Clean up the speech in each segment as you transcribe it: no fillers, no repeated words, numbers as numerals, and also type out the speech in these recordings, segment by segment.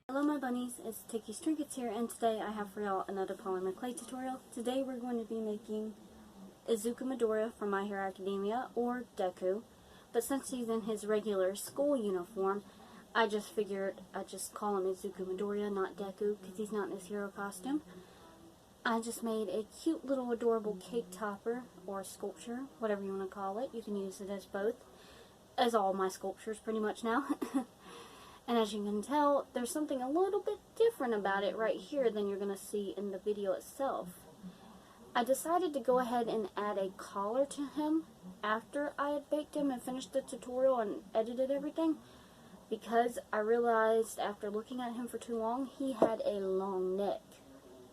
Hello my bunnies, it's Tikky's Trinkets here, and today I have for y'all another polymer clay tutorial. Today we're going to be making Izuku Midoriya from My Hero Academia, or Deku. But since he's in his regular school uniform, I just figured I'd just call him Izuku Midoriya, not Deku, because he's not in his hero costume. I just made a cute little adorable cake topper, or sculpture, whatever you want to call it. You can use it as both, as all my sculptures pretty much now. And as you can tell, there's something a little bit different about it right here than you're going to see in the video itself. I decided to go ahead and add a collar to him after I had baked him and finished the tutorial and edited everything, because I realized after looking at him for too long, he had a long neck.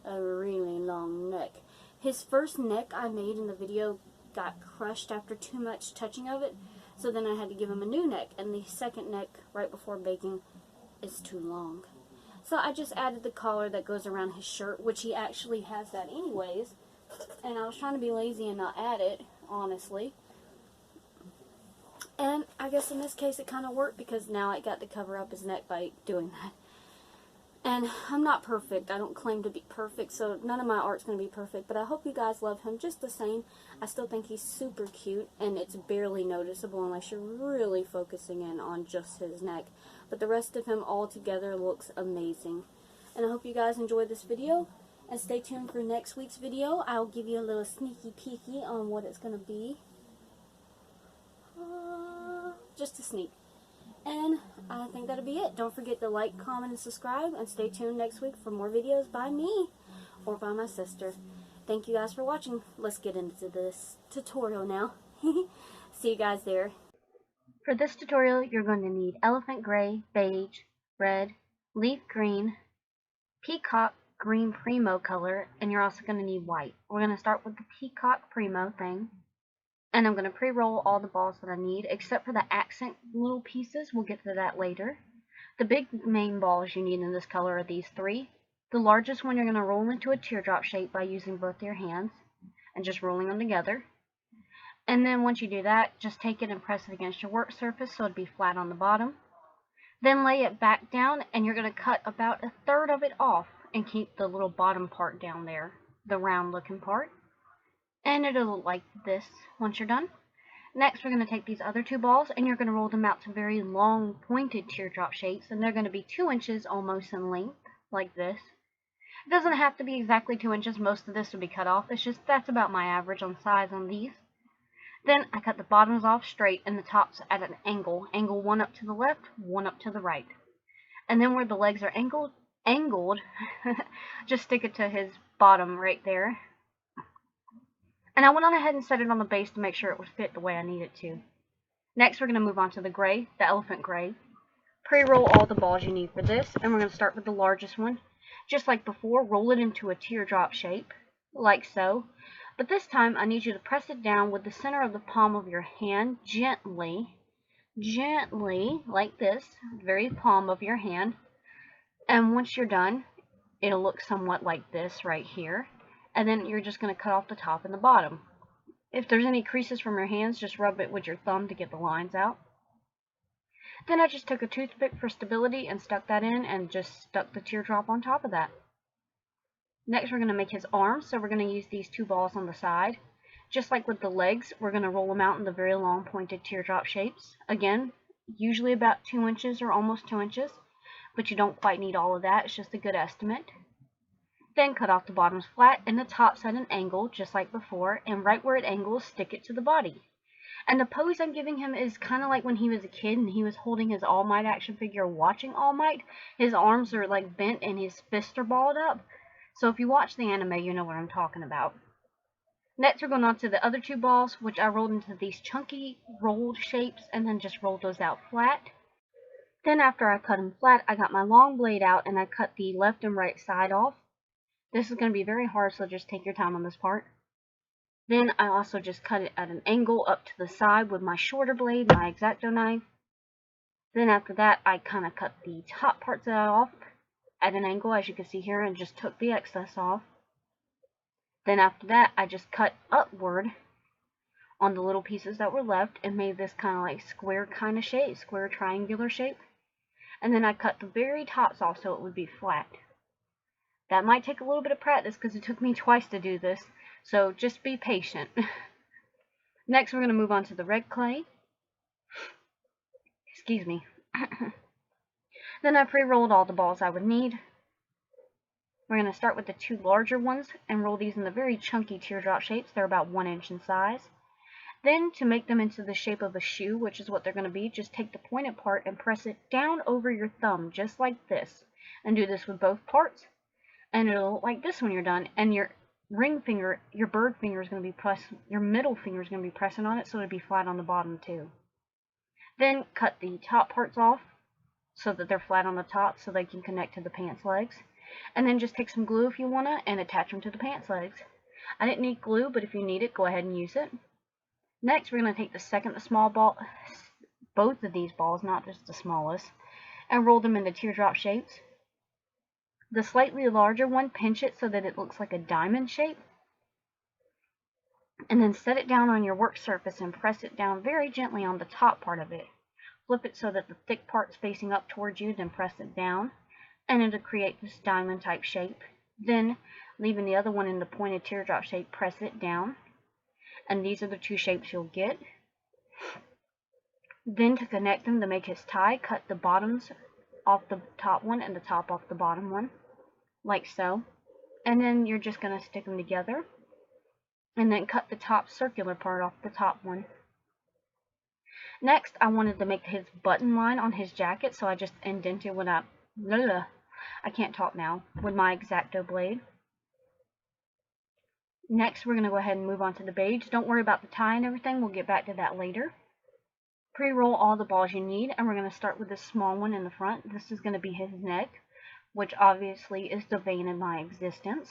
A really long neck. His first neck I made in the video got crushed after too much touching of it, so then I had to give him a new neck, and the second neck right before baking is too long. So I just added the collar that goes around his shirt, which he actually has that anyways, and I was trying to be lazy and not add it, honestly. And I guess in this case it kind of worked, because now I got to cover up his neck by doing that. And I'm not perfect. I don't claim to be perfect, so none of my art's going to be perfect. But I hope you guys love him just the same. I still think he's super cute, and it's barely noticeable unless you're really focusing in on just his neck. But the rest of him all together looks amazing. And I hope you guys enjoyed this video. And stay tuned for next week's video. I'll give you a little sneaky peeky on what it's going to be. Just a sneak. And I think that'll be it. Don't forget to like, comment, and subscribe. And stay tuned next week for more videos by me or by my sister. Thank you guys for watching. Let's get into this tutorial now. See you guys there. For this tutorial, you're going to need elephant gray, beige, red, leaf green, peacock green primo color, and you're also going to need white. We're going to start with the peacock primo thing. And I'm going to pre-roll all the balls that I need, except for the accent little pieces. We'll get to that later. The big main balls you need in this color are these three. The largest one you're going to roll into a teardrop shape by using both your hands and just rolling them together. And then once you do that, just take it and press it against your work surface so it'll be flat on the bottom. Then lay it back down, and you're going to cut about a third of it off and keep the little bottom part down there, the round looking part. And it'll look like this once you're done. Next, we're going to take these other two balls, and you're going to roll them out to very long, pointed teardrop shapes, and they're going to be 2 inches almost in length, like this. It doesn't have to be exactly 2 inches. Most of this will be cut off. It's just that's about my average on size on these. Then I cut the bottoms off straight and the tops at an angle. Angle one up to the left, one up to the right. And then where the legs are angled, just stick it to his bottom right there. And I went on ahead and set it on the base to make sure it would fit the way I need it to. Next, we're going to move on to the gray, the elephant gray. Pre-roll all the balls you need for this, and we're going to start with the largest one. Just like before, roll it into a teardrop shape, like so. But this time, I need you to press it down with the center of the palm of your hand gently, like this, very palm of your hand. And once you're done, it'll look somewhat like this right here. And then you're just going to cut off the top and the bottom. If there's any creases from your hands, just rub it with your thumb to get the lines out. Then I just took a toothpick for stability and stuck that in and just stuck the teardrop on top of that. Next, we're going to make his arms, so we're going to use these two balls on the side. Just like with the legs, we're going to roll them out in the very long pointed teardrop shapes. Again, usually about 2 inches or almost 2 inches, but you don't quite need all of that. It's just a good estimate. Then cut off the bottoms flat and the tops at an angle, just like before, and right where it angles, stick it to the body. And the pose I'm giving him is kind of like when he was a kid and he was holding his All Might action figure watching All Might. His arms are like bent and his fists are balled up. So if you watch the anime, you know what I'm talking about. Next, we're going on to the other two balls, which I rolled into these chunky rolled shapes and then just rolled those out flat. Then after I cut them flat, I got my long blade out and I cut the left and right side off. This is going to be very hard, so just take your time on this part. Then I also just cut it at an angle up to the side with my shorter blade, my X-Acto knife. Then after that, I kind of cut the top parts off at an angle, as you can see here, and just took the excess off. Then after that, I just cut upward on the little pieces that were left and made this kind of like square kind of shape, square triangular shape. And then I cut the very tops off so it would be flat. That might take a little bit of practice because it took me twice to do this, so just be patient. Next, we're going to move on to the red clay. Excuse me. Then I pre-rolled all the balls I would need. We're going to start with the two larger ones and roll these in the very chunky teardrop shapes. They're about 1 inch in size. Then, to make them into the shape of a shoe, which is what they're going to be, just take the pointed part and press it down over your thumb, just like this. And do this with both parts. And it'll look like this when you're done. And your ring finger, your bird finger is going to be pressing, your middle finger is going to be pressing on it, so it'll be flat on the bottom too. Then cut the top parts off so that they're flat on the top so they can connect to the pants legs. And then just take some glue if you want to and attach them to the pants legs. I didn't need glue, but if you need it, go ahead and use it. Next, we're going to take the small ball, both of these balls, not just the smallest, and roll them into teardrop shapes. The slightly larger one, pinch it so that it looks like a diamond shape. And then set it down on your work surface and press it down very gently on the top part of it. Flip it so that the thick part's facing up towards you, then press it down. And it'll create this diamond type shape. Then, leaving the other one in the pointed teardrop shape, press it down. And these are the two shapes you'll get. Then, to connect them to make his tie, cut the bottoms off the top one and the top off the bottom one, like so. And then you're just going to stick them together. And then cut the top circular part off the top one. Next, I wanted to make his button line on his jacket, so I just indented with I can't talk now, with my X-Acto blade. Next, we're going to go ahead and move on to the beige. Don't worry about the tie and everything, we'll get back to that later. Pre-roll all the balls you need, and we're going to start with this small one in the front. This is going to be his neck, which obviously is the vein in my existence.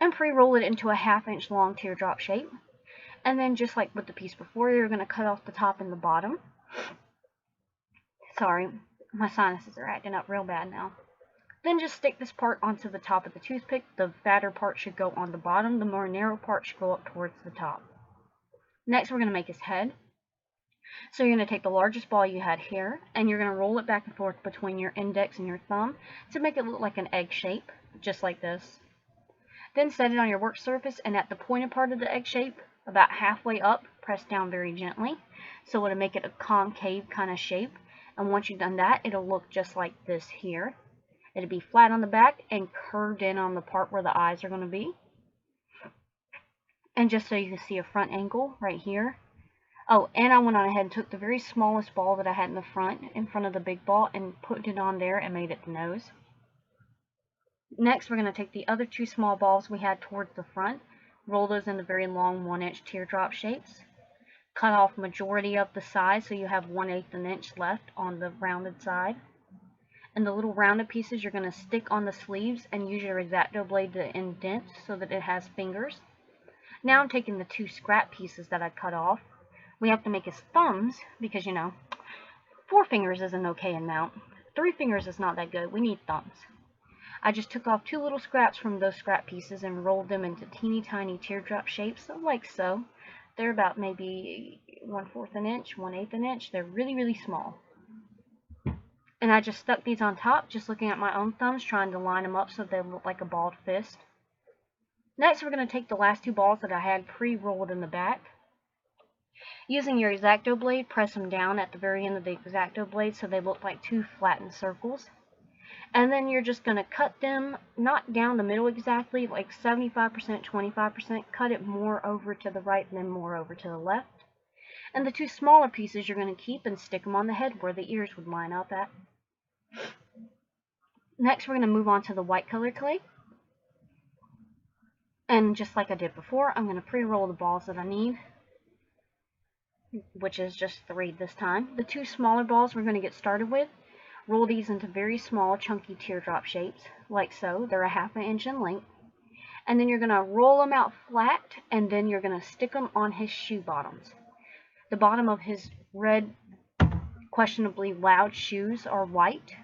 And pre-roll it into a 1/2 inch long teardrop shape. And then, just like with the piece before, you're going to cut off the top and the bottom. Sorry, my sinuses are acting up real bad now. Then just stick this part onto the top of the toothpick. The fatter part should go on the bottom. The more narrow part should go up towards the top. Next, we're going to make his head. So you're going to take the largest ball you had here, and you're going to roll it back and forth between your index and your thumb to make it look like an egg shape, just like this. Then set it on your work surface, and at the pointed part of the egg shape, about halfway up, press down very gently, so it'll make it a concave kind of shape. And once you've done that, it'll look just like this here. It'll be flat on the back and curved in on the part where the eyes are going to be. And just so you can see a front angle right here. Oh, and I went on ahead and took the very smallest ball that I had in front of the big ball, and put it on there and made it the nose. Next, we're going to take the other two small balls we had towards the front, roll those into very long 1 inch teardrop shapes. Cut off majority of the sides so you have 1/8 an inch left on the rounded side. And the little rounded pieces you're going to stick on the sleeves and use your X-Acto blade to indent so that it has fingers. Now I'm taking the two scrap pieces that I cut off. We have to make his thumbs because, 4 fingers is an okay amount. 3 fingers is not that good. We need thumbs. I just took off 2 little scraps from those scrap pieces and rolled them into teeny tiny teardrop shapes, like so. They're about maybe 1/4 an inch, 1/8 an inch. They're really, really small. And I just stuck these on top, just looking at my own thumbs, trying to line them up so they look like a balled fist. Next, we're going to take the last 2 balls that I had pre-rolled in the back. Using your X-Acto blade, press them down at the very end of the X-Acto blade so they look like 2 flattened circles. And then you're just going to cut them, not down the middle exactly, like 75%, 25%. Cut it more over to the right and then more over to the left. And the 2 smaller pieces you're going to keep and stick them on the head where the ears would line up at. Next, we're going to move on to the white colored clay. And just like I did before, I'm going to pre-roll the balls that I need, which is just 3 this time. The 2 smaller balls we're going to get started with. Roll these into very small, chunky teardrop shapes, like so. They're a 1/2 inch in length. And then you're going to roll them out flat, and then you're going to stick them on his shoe bottoms. The bottom of his red, questionably loud shoes are white.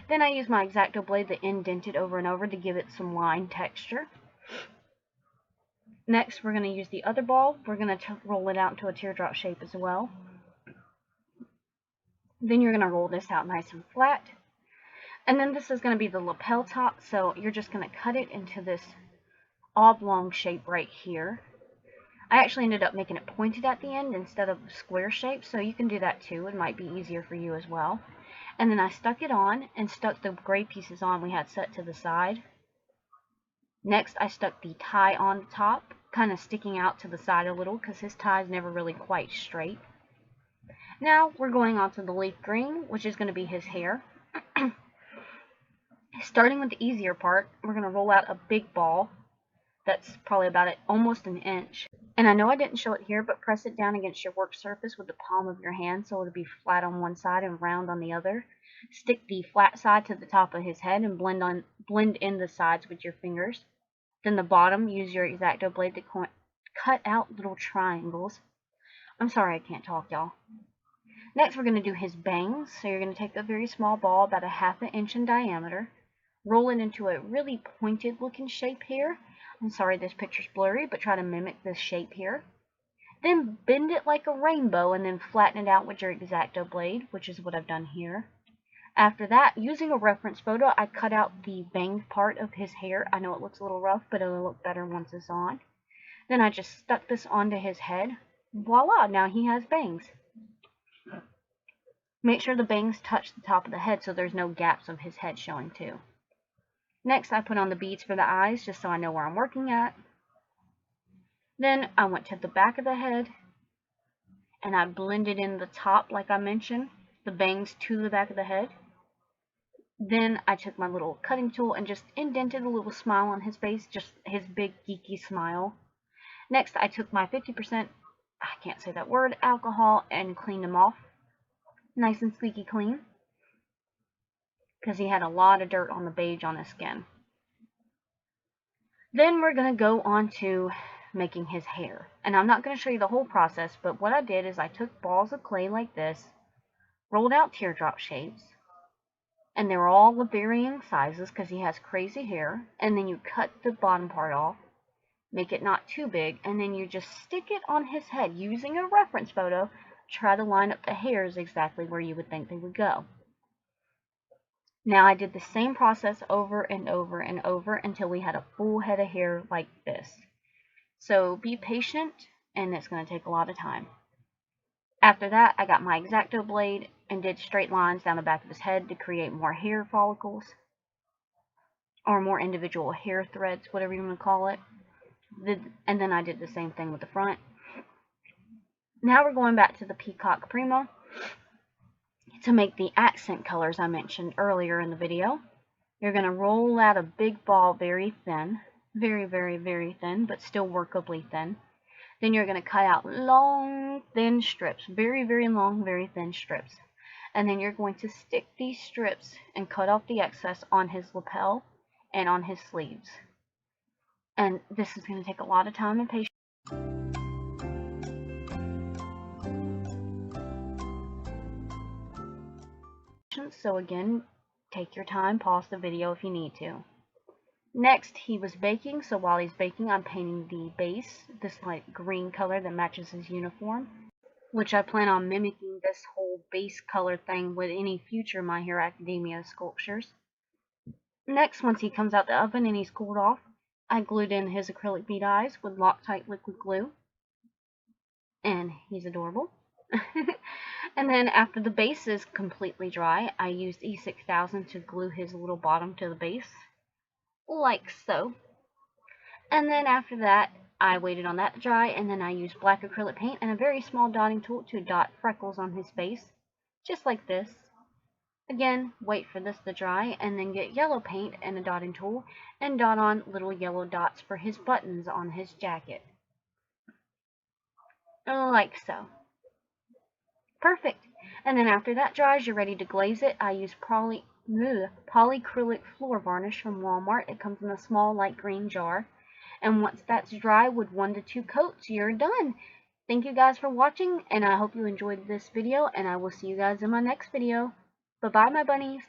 Then I use my X-Acto blade to indent it over and over to give it some line texture. Next, we're going to use the other ball. We're going to roll it out into a teardrop shape as well. Then you're going to roll this out nice and flat. And then this is going to be the lapel top, so you're just going to cut it into this oblong shape right here. I actually ended up making it pointed at the end instead of square shape, so you can do that too. It might be easier for you as well. And then I stuck it on and stuck the gray pieces on we had set to the side. Next, I stuck the tie on the top, kind of sticking out to the side a little because his tie is never really quite straight. Now we're going on to the leaf green, which is going to be his hair. Starting with the easier part, we're going to roll out a big ball that's probably about almost an inch. And I know I didn't show it here, but press it down against your work surface with the palm of your hand so it'll be flat on one side and round on the other. Stick the flat side to the top of his head and blend in the sides with your fingers. Then the bottom, use your X-Acto blade to cut out little triangles. I'm sorry I can't talk, y'all. Next, we're going to do his bangs. So you're going to take a very small ball, about a ½ inch in diameter, roll it into a really pointed looking shape here. I'm sorry this picture's blurry, but try to mimic this shape here. Then bend it like a rainbow and then flatten it out with your X-Acto blade, which is what I've done here. After that, using a reference photo, I cut out the bang part of his hair. I know it looks a little rough, but it'll look better once it's on. Then I just stuck this onto his head. Voila, now he has bangs. Make sure the bangs touch the top of the head so there's no gaps of his head showing too. Next, I put on the beads for the eyes just so I know where I'm working at. Then I went to the back of the head and I blended in the top, like I mentioned, the bangs to the back of the head. Then I took my little cutting tool and just indented a little smile on his face, just his big geeky smile. Next, I took my 50%, I can't say that word, alcohol and cleaned him off. Nice and squeaky clean, because he had a lot of dirt on the beige on his skin. Then we're going to go on to making his hair. And I'm not going to show you the whole process, but what I did is I took balls of clay like this, rolled out teardrop shapes, and they were all of varying sizes because he has crazy hair, and then you cut the bottom part off, make it not too big, and then you just stick it on his head using a reference photo. Try to line up the hairs exactly where you would think they would go. Now I did the same process over and over and over until we had a full head of hair like this. So be patient, and it's going to take a lot of time. After that, I got my X-Acto blade and did straight lines down the back of his head to create more hair follicles, or more individual hair threads, whatever you want to call it. And then I did the same thing with the front. Now we're going back to the Peacock Primo to make the accent colors I mentioned earlier in the video. You're going to roll out a big ball very thin, very, very, very thin, but still workably thin. Then you're going to cut out long, thin strips, very, very long, very thin strips. And then you're going to stick these strips and cut off the excess on his lapel and on his sleeves. And this is going to take a lot of time and patience. So again, take your time, pause the video if you need to. Next, he was baking, so while he's baking, I'm painting the base, this like green color that matches his uniform, which I plan on mimicking this whole base color thing with any future My Hero Academia sculptures. Next, once he comes out the oven and he's cooled off, I glued in his acrylic bead eyes with Loctite liquid glue, and he's adorable. And then after the base is completely dry, I used E6000 to glue his little bottom to the base, like so. And then after that, I waited on that to dry, and then I used black acrylic paint and a very small dotting tool to dot freckles on his face, just like this. Again, wait for this to dry, and then get yellow paint and a dotting tool, and dot on little yellow dots for his buttons on his jacket. Like so. Perfect. And then after that dries, you're ready to glaze it. I use polyacrylic floor varnish from Walmart. It comes in a small light green jar. And once that's dry with 1 to 2 coats, you're done. Thank you guys for watching, and I hope you enjoyed this video, and I will see you guys in my next video. Bye-bye, my bunnies.